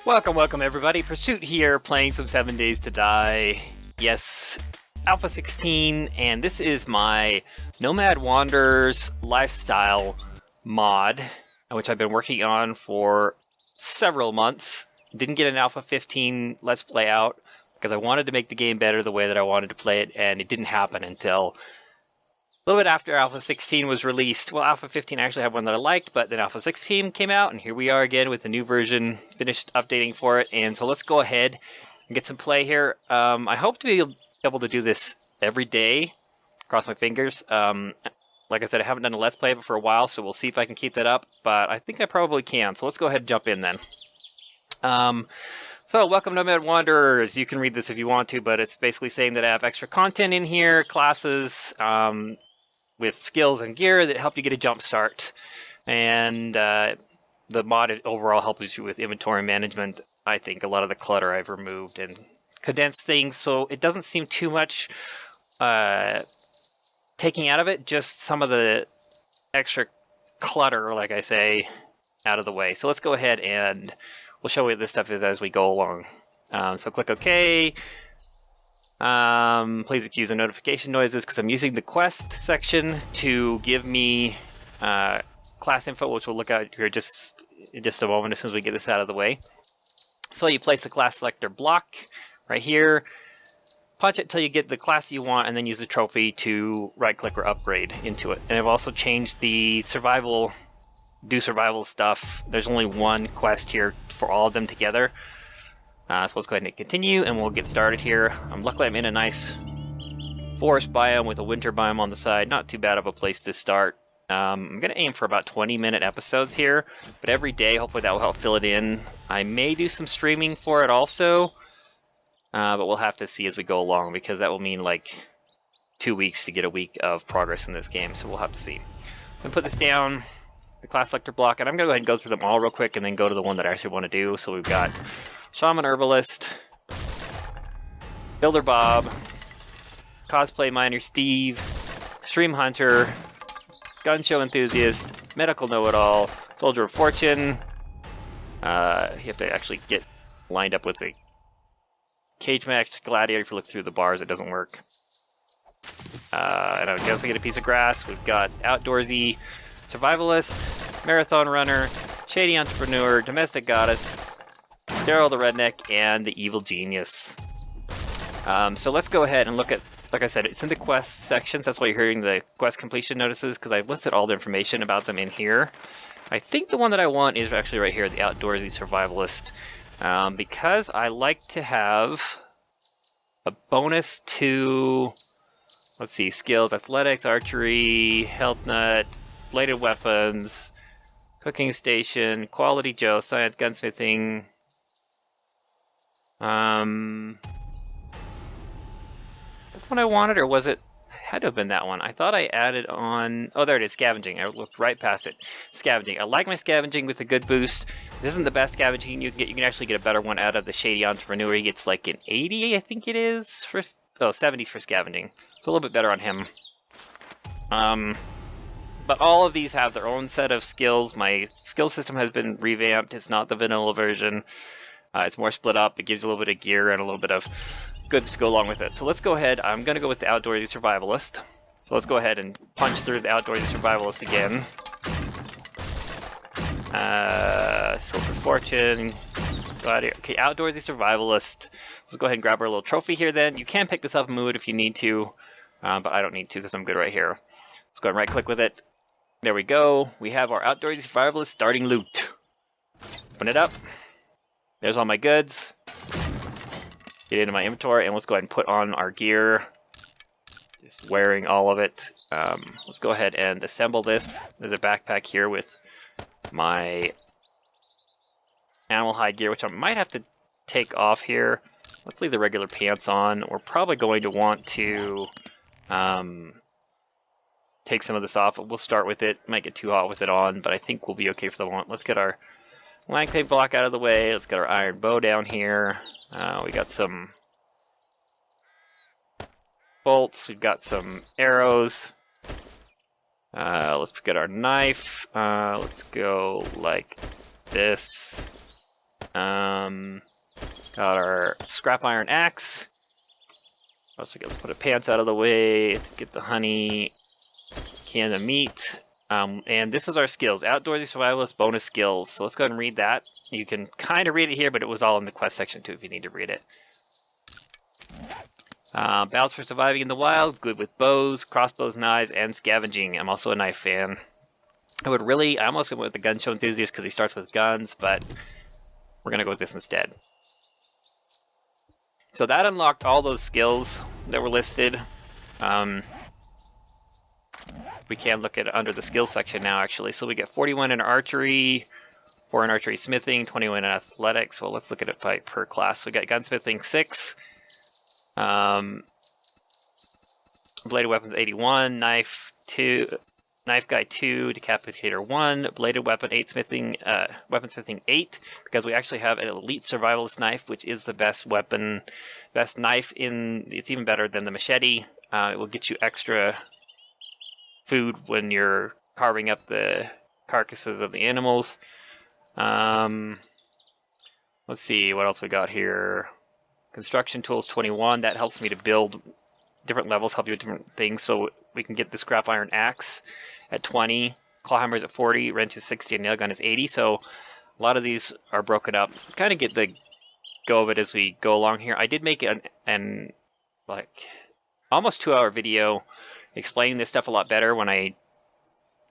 Welcome everybody. Pursuit here, playing some 7 Days to Die. Yes, Alpha 16, and this is my Nomad Wanderer's lifestyle mod, which I've been working on for several months. Didn't get an Alpha 15 Let's Play out because I wanted to make the game better the way that I wanted to play it, and it didn't happen until a little bit after Alpha 16 was released. Well, Alpha 15 I actually had one that I liked, but then Alpha 16 came out, and here we are again with a new version, finished updating for it. And so let's go ahead and get some play here. I hope to be able to do this every day. Cross my fingers. Like I said, I haven't done a Let's Play for a while, so we'll see if I can keep that up, but I think I probably can. So let's go ahead and jump in then. So, welcome Nomad Wanderers. You can read this if you want to, but it's basically saying that I have extra content in here, classes, with skills and gear that help you get a jump start. And the mod overall helps you with inventory management. I think a lot of the clutter I've removed and condensed things, so it doesn't seem too much taking out of it, just some of the extra clutter, like I say, out of the way. So let's go ahead and we'll show you what this stuff is as we go along. So click OK. Please excuse the notification noises because I'm using the quest section to give me class info, which we'll look at here just in just a moment as soon as we get this out of the way. So you place the class selector block right here, punch it till you get the class you want, and then use the trophy to right click or upgrade into it. And I've also changed the survival stuff. There's only one quest here for all of them together. So let's go ahead and continue, and we'll get started here. Luckily, I'm in a nice forest biome with a winter biome on the side. Not too bad of a place to start. I'm going to aim for about 20-minute episodes here, but every day, hopefully that will help fill it in. I may do some streaming for it also, but we'll have to see as we go along, because that will mean like 2 weeks to get a week of progress in this game, so we'll have to see. I'm going to put this down, the class selector block, and I'm going to go ahead and go through them all real quick and then go to the one that I actually want to do. So we've got Shaman Herbalist, Builder Bob, Cosplay Miner Steve, Stream Hunter, Gun Show Enthusiast, Medical Know-It-All, Soldier of Fortune. You have to actually get lined up with the Cage Match Gladiator. If you look through the bars, it doesn't work. And I guess we get a piece of grass. We've got Outdoorsy Survivalist, Marathon Runner, Shady Entrepreneur, Domestic Goddess, Bedroll the Redneck, and the Evil Genius. So let's go ahead and look at, like I said, it's in the quest sections. That's why you're hearing the quest completion notices, because I've listed all the information about them in here. I think the one that I want is actually right here, the Outdoorsy Survivalist, because I like to have a bonus to, let's see, skills, athletics, archery, health nut, bladed weapons, cooking station, quality Joe, science, gunsmithing. That's what I wanted, or was it? Had to have been that one. I thought I added on. Oh, there it is, scavenging. I looked right past it. Scavenging. I like my scavenging with a good boost. This isn't the best scavenging you can get. You can actually get a better one out of the Shady Entrepreneur. He gets like an 80, I think it is. 70s for scavenging. So a little bit better on him. But all of these have their own set of skills. My skill system has been revamped. It's not the vanilla version. It's more split up. It gives you a little bit of gear and a little bit of goods to go along with it. So let's go ahead. I'm going to go with the Outdoorsy Survivalist. So let's go ahead and punch through the Outdoorsy Survivalist again. Silver Fortune. Okay, Outdoorsy Survivalist. Let's go ahead and grab our little trophy here then. You can pick this up and move it if you need to, but I don't need to because I'm good right here. Let's go ahead and right click with it. There we go. We have our Outdoorsy Survivalist starting loot. Open it up. There's all my goods. Get into my inventory, and let's go ahead and put on our gear. Just wearing all of it. Let's go ahead and assemble this. There's a backpack here with my animal hide gear, which I might have to take off here. Let's leave the regular pants on. We're probably going to want to take some of this off. We'll start with it. Might get too hot with it on, but I think we'll be okay for the moment. Let's get our Langtail block out of the way. Let's get our iron bow down here. We got some bolts. We've got some arrows. Let's get our knife. Let's go like this. Got our scrap iron axe. Let's put a pants out of the way. Get the honey. Can of meat. And this is our skills. Outdoorsy Survivalist bonus skills. So let's go ahead and read that. You can kind of read it here, but it was all in the quest section too if you need to read it. Battles for surviving in the wild. Good with bows, crossbows, knives, and scavenging. I'm also a knife fan. I almost went with the gun show enthusiast because he starts with guns, but we're going to go with this instead. So that unlocked all those skills that were listed. We can look at under the skills section now, actually. So we get 41 in archery, 4 in archery smithing, 21 in athletics. Well, let's look at it per class. We got gunsmithing 6, bladed weapons 81, knife guy 2, decapitator 1, bladed weapon 8, weaponsmithing 8, because we actually have an elite survivalist knife, which is the best knife it's even better than the machete. It will get you extra food when you're carving up the carcasses of the animals. Let's see what else we got here. Construction tools 21. That helps me to build different levels, help you with different things. So we can get the scrap iron axe at 20, clawhammer is at 40, wrench is 60, and nail gun is 80. So a lot of these are broken up. Kind of get the go of it as we go along here. I did make an almost 2-hour video explaining this stuff a lot better when I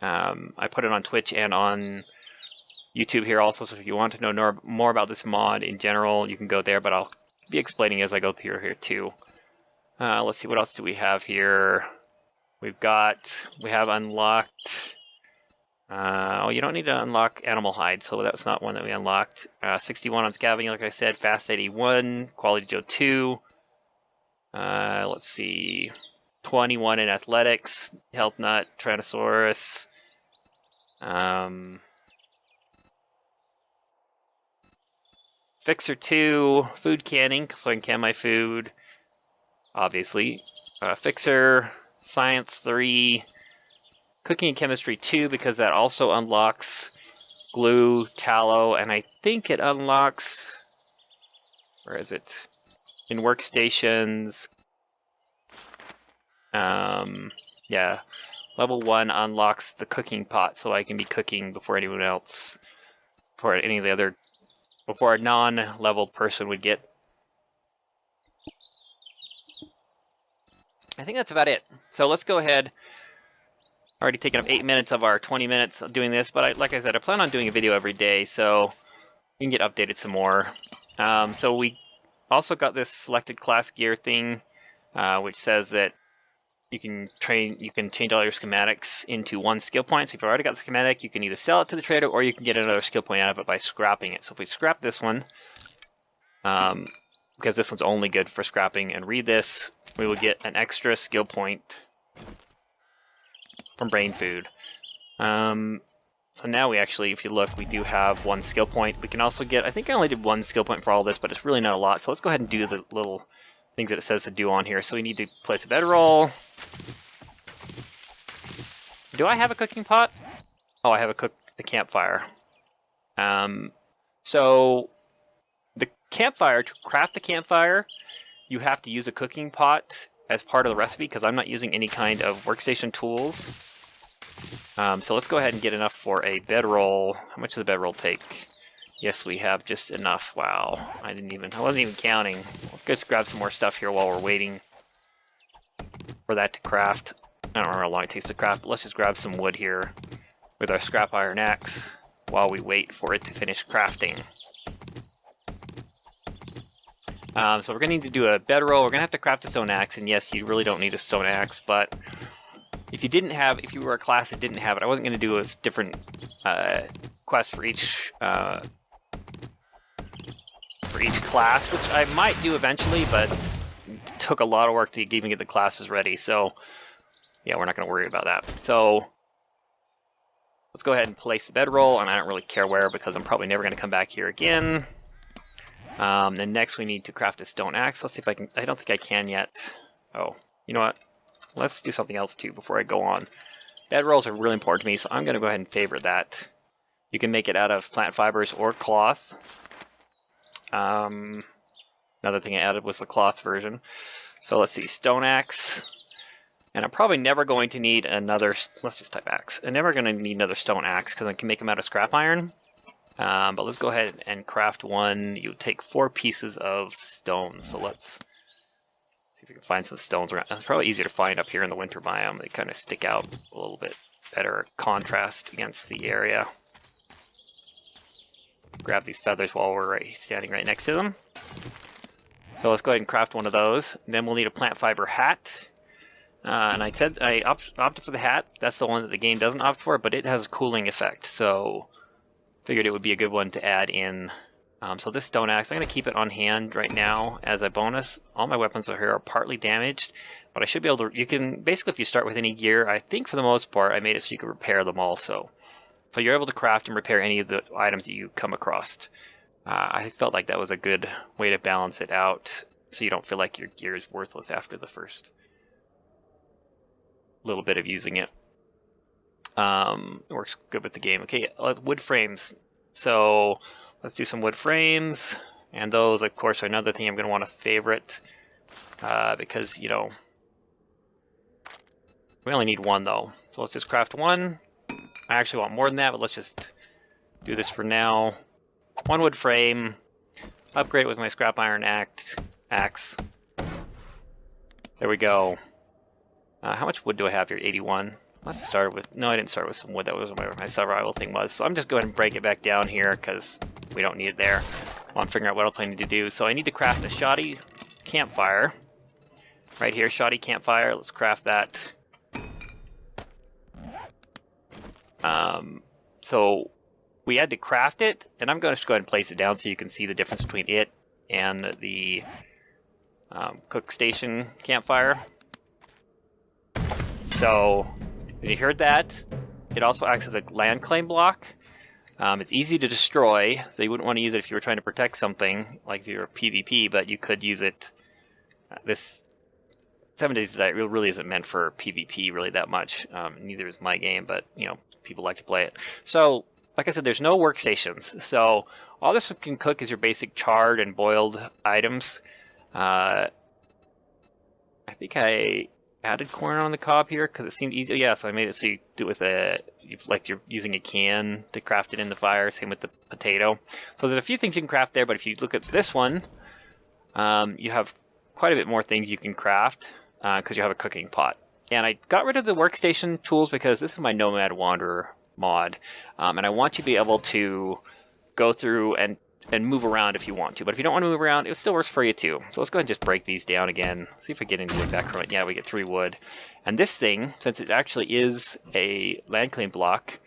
put it on Twitch and on YouTube here also. So if you want to know more about this mod in general, you can go there, but I'll be explaining as I go through here too. Let's see, what else do we have here? We have unlocked, you don't need to unlock animal hide, so that's not one that we unlocked. 61 on scavenging, like I said, fast 81, quality Joe 2. Let's see, 21 in athletics, health nut, Tyrannosaurus. Fixer 2, food canning, so I can can my food, obviously. Fixer, science 3, cooking and chemistry 2, because that also unlocks glue, tallow, and I think it unlocks, where is it? In workstations. Yeah, level 1 unlocks the cooking pot, so I can be cooking before anyone else, before a non-leveled person would get. I think that's about it. So let's go ahead. Already taken up 8 minutes of our 20 minutes of doing this, but like I said, I plan on doing a video every day, so we can get updated some more. So we also got this selected class gear thing, which says that you can change all your schematics into 1 skill point. So if you've already got the schematic, you can either sell it to the trader or you can get another skill point out of it by scrapping it. So if we scrap this one, because this one's only good for scrapping, and read this, we will get an extra skill point from brain food. So now we actually, if you look, we do have 1 skill point. We can also get, I think I only did 1 skill point for all this, but it's really not a lot. So let's go ahead and do the little things that it says to do on here. So we need to place a bedroll. Do I have a cooking pot? Oh, I have a campfire. So the campfire, to craft the campfire, you have to use a cooking pot as part of the recipe, because I'm not using any kind of workstation tools. So let's go ahead and get enough for a bedroll. How much does a bedroll take? Yes, we have just enough. Wow, I wasn't even counting. Let's go just grab some more stuff here while we're waiting for that to craft. I don't remember how long it takes to craft, but let's just grab some wood here with our scrap iron axe while we wait for it to finish crafting. So we're going to need to do a bedroll. We're going to have to craft a stone axe, and yes, you really don't need a stone axe, but if you were a class that didn't have it, I wasn't going to do a different quest for each class, which I might do eventually, but it took a lot of work to even get the classes ready, so yeah, we're not going to worry about that. So let's go ahead and place the bedroll, and I don't really care where, because I'm probably never going to come back here again. Then next we need to craft a stone axe. Let's see if I can. I don't think I can yet. Oh, you know what? Let's do something else too before I go on. Bedrolls are really important to me, so I'm going to go ahead and favorite that. You can make it out of plant fibers or cloth. Another thing I added was the cloth version. So let's see, stone axe. And I'm probably never going to need another, let's just type axe. I'm never going to need another stone axe because I can make them out of scrap iron. But let's go ahead and craft one. You take 4 pieces of stone. So let's see if we can find some stones around. It's probably easier to find up here in the winter biome. They kind of stick out a little bit better contrast against the area. Grab these feathers while we're standing right next to them. So let's go ahead and craft one of those. Then we'll need a plant fiber hat. And I said I opted for the hat. That's the one that the game doesn't opt for, but it has a cooling effect. So figured it would be a good one to add in. So this stone axe, I'm going to keep it on hand right now as a bonus. All my weapons here are partly damaged, but I should be able to, you can, basically if you start with any gear, I think for the most part I made it so you can repair them also. So you're able to craft and repair any of the items that you come across. I felt like that was a good way to balance it out so you don't feel like your gear is worthless after the first little bit of using it. It works good with the game. Okay, wood frames. So let's do some wood frames. And those, of course, are another thing I'm going to want to favorite. Because, you know, we only need one, though. So let's just craft one. I actually want more than that, but let's just do this for now. One wood frame. Upgrade it with my scrap iron axe. There we go. How much wood do I have here? 81. Must have started with... No, I didn't start with some wood. That was what my survival thing was. So I'm just going to break it back down here because we don't need it there. I want to figure out what else I need to do. So I need to craft a shoddy campfire. Right here, shoddy campfire. Let's craft that. So we had to craft it, and I'm going to just go ahead and place it down so you can see the difference between it and the cook station campfire. So, as you heard that, it also acts as a land claim block. It's easy to destroy, so you wouldn't want to use it if you were trying to protect something, like if you were PvP, but you could use it. This 7 Days to Die really isn't meant for PvP really that much. Neither is my game, but, you know, people like to play it. So, like I said, there's no workstations. So, all this can cook is your basic charred and boiled items. I think I added corn on the cob here because it seemed easy. Yeah, so I made it so you do it with you're using a can to craft it in the fire. Same with the potato. So there's a few things you can craft there, but if you look at this one, you have quite a bit more things you can craft because you have a cooking pot. And I got rid of the workstation tools because this is my Nomad Wanderer mod, and I want you to be able to go through and move around if you want to. But if you don't want to move around, it still works for you too. So let's go ahead and just break these down again. See if we get any wood back from it. Yeah, we get 3 wood. And this thing, since it actually is a land claim block,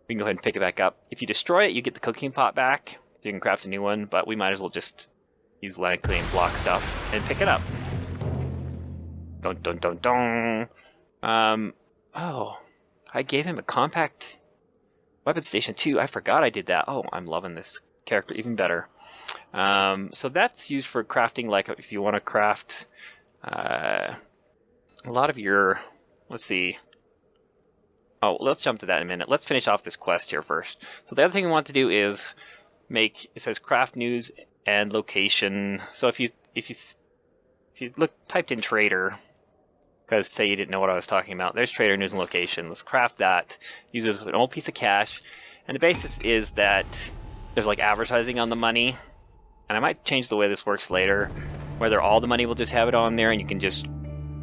we can go ahead and pick it back up. If you destroy it, you get the cooking pot back, so you can craft a new one, but we might as well just use land claim block stuff and pick it up. Dun dun dun dun. Oh, I gave him a compact weapon station too. I forgot I did that. Oh, I'm loving this character even better. So that's used for crafting, like if you want to craft a lot of your, let's see. Oh, let's jump to that in a minute. Let's finish off this quest here first. So the other thing we want to do is make, it says craft news and location. So if you typed in trader, because say you didn't know what I was talking about, there's trader news and location. Let's craft that. Use this with an old piece of cash. And the basis is that there's like advertising on the money. And I might change the way this works later, whether all the money will just have it on there and you can just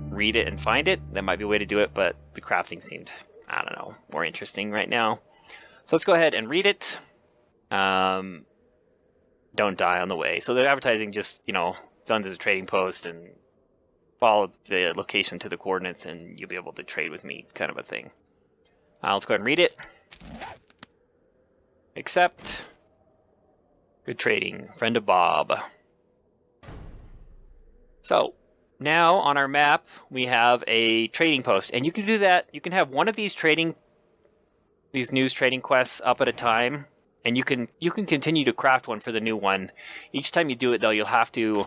read it and find it. That might be a way to do it, but the crafting seemed, I don't know, more interesting right now. So let's go ahead and read it. Don't die on the way. So the advertising just, you know, it's done as a trading post and follow the location to the coordinates and you'll be able to trade with me, kind of a thing. Let's go ahead and read it. Accept. Good trading. Friend of Bob. So, now on our map, we have a trading post. And you can do that. You can have one of these news trading quests up at a time. And you can continue to craft one for the new one. Each time you do it, though, you'll have to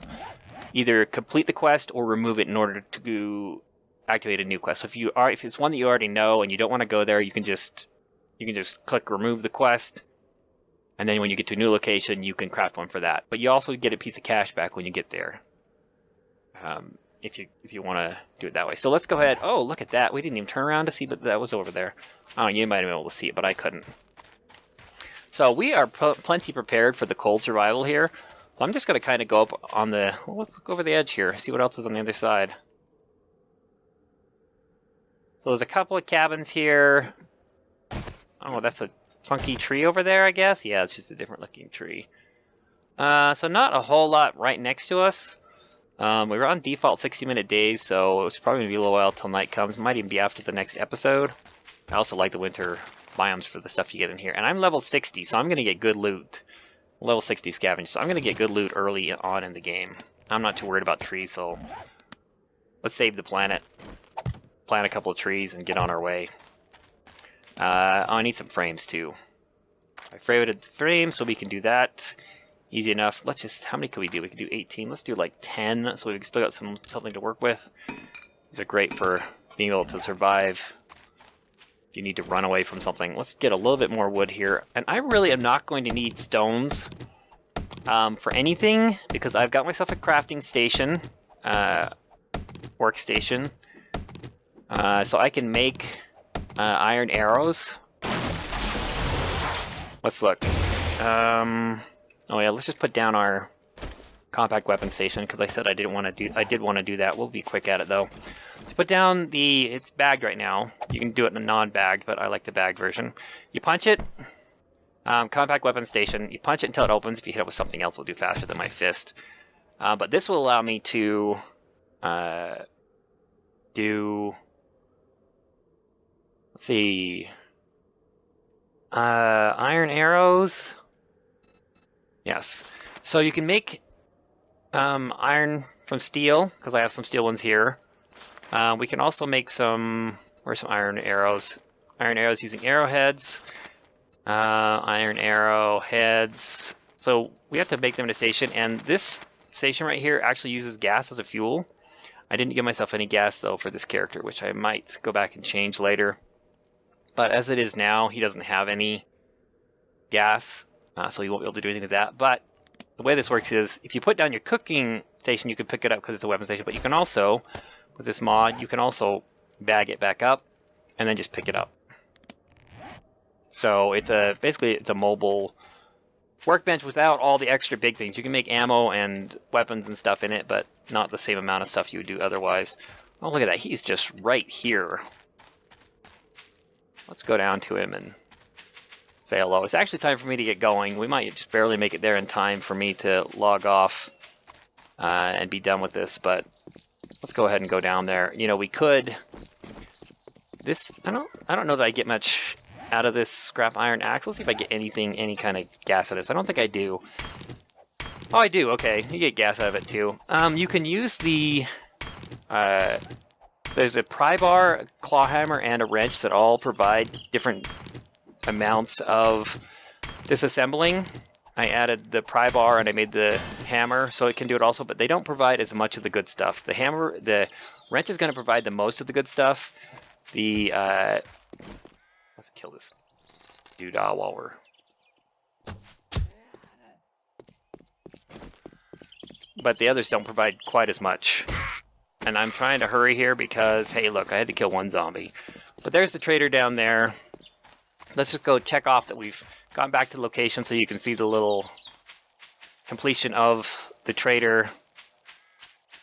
either complete the quest or remove it in order to activate a new quest. So if it's one that you already know and you don't want to go there, you can just click remove the quest, And then when you get to a new location, you can craft one for that. But you also get a piece of cash back when you get there. If you want to do it that way. So let's go ahead. Oh, look at that. We didn't even turn around to see, but that was over there. Oh, you might have been able to see it, but I couldn't. So we are plenty prepared for the cold survival here. So I'm just going to kind of go up on the... Well, let's look over the edge here. See what else is on the other side. So there's a couple of cabins here. Oh, that's a funky tree over there, I guess. Yeah, it's just a different looking tree. So not a whole lot right next to us. We were on default 60-minute days, so it's probably going to be a little while till night comes. It might even be after the next episode. I also like the winter biomes for the stuff you get in here. And I'm level 60, so I'm going to get good loot. Level 60 scavenge, so I'm going to get good loot early on in the game. I'm not too worried about trees, so let's save the planet. Plant a couple of trees and get on our way. I need some frames too. I favorited frames, so we can do that. Easy enough. Let's just, how many can we do? We can do 18. Let's do like 10, so we've still got something to work with. These are great for being able to survive if you need to run away from something. Let's get a little bit more wood here. And I really am not going to need stones for anything, because I've got myself a crafting station, workstation. So I can make iron arrows. Let's look. Oh yeah, let's just put down our compact weapon station, because I said I did want to do that. We'll be quick at it though. Let's put down it's bagged right now. You can do it in a non-bagged, but I like the bagged version. You punch it, compact weapon station. You punch it until it opens. If you hit it with something else, it'll do faster than my fist. But this will allow me to do. Let's see. Iron arrows. Yes. So you can make iron from steel, because I have some steel ones here. We can also make some... Where's some iron arrows? Iron arrows using arrowheads. Iron arrowheads. So we have to make them in a station, and this station right here actually uses gas as a fuel. I didn't give myself any gas, though, for this character, which I might go back and change later. But as it is now, he doesn't have any gas, so he won't be able to do anything with that. But the way this works is, if you put down your cooking station, you can pick it up because it's a weapon station, but you can also, with this mod, you can also bag it back up and then just pick it up. So it's basically it's a mobile workbench without all the extra big things. You can make ammo and weapons and stuff in it, but not the same amount of stuff you would do otherwise. Oh, look at that. He's just right here. Let's go down to him and say hello. It's actually time for me to get going. We might just barely make it there in time for me to log off and be done with this, but let's go ahead and go down there. You know, we could... I don't know that I get much out of this scrap iron axe. Let's see if I get anything, any kind of gas out of this. I don't think I do. Oh, I do. Okay, you get gas out of it too. You can use the... there's a pry bar, a claw hammer, and a wrench that all provide different amounts of disassembling. I added the pry bar and I made the hammer so it can do it also, but they don't provide as much of the good stuff. The wrench is going to provide the most of the good stuff. Let's kill this doodah while we're... But the others don't provide quite as much. And I'm trying to hurry here because, hey, look, I had to kill one zombie. But there's the trader down there. Let's just go check off that we've gone back to the location so you can see the little completion of the trader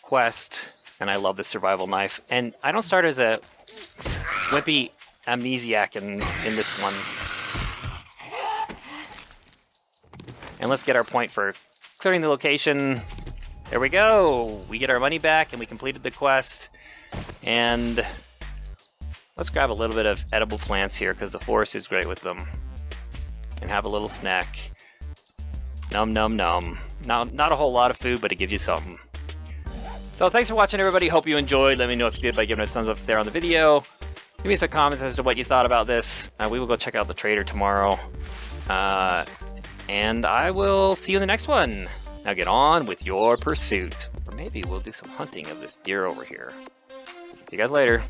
quest. And I love the survival knife. And I don't start as a wimpy amnesiac in this one. And let's get our point for clearing the location. There we go. We get our money back and we completed the quest. And let's grab a little bit of edible plants here because the forest is great with them. And have a little snack. Num num num. Now, not a whole lot of food, but it gives you something. So thanks for watching, everybody. Hope you enjoyed. Let me know if you did by giving it a thumbs up there on the video. Give me some comments as to what you thought about this. We will go check out the trader tomorrow. And I will see you in the next one. Now get on with your pursuit. Or maybe we'll do some hunting of this deer over here. See you guys later.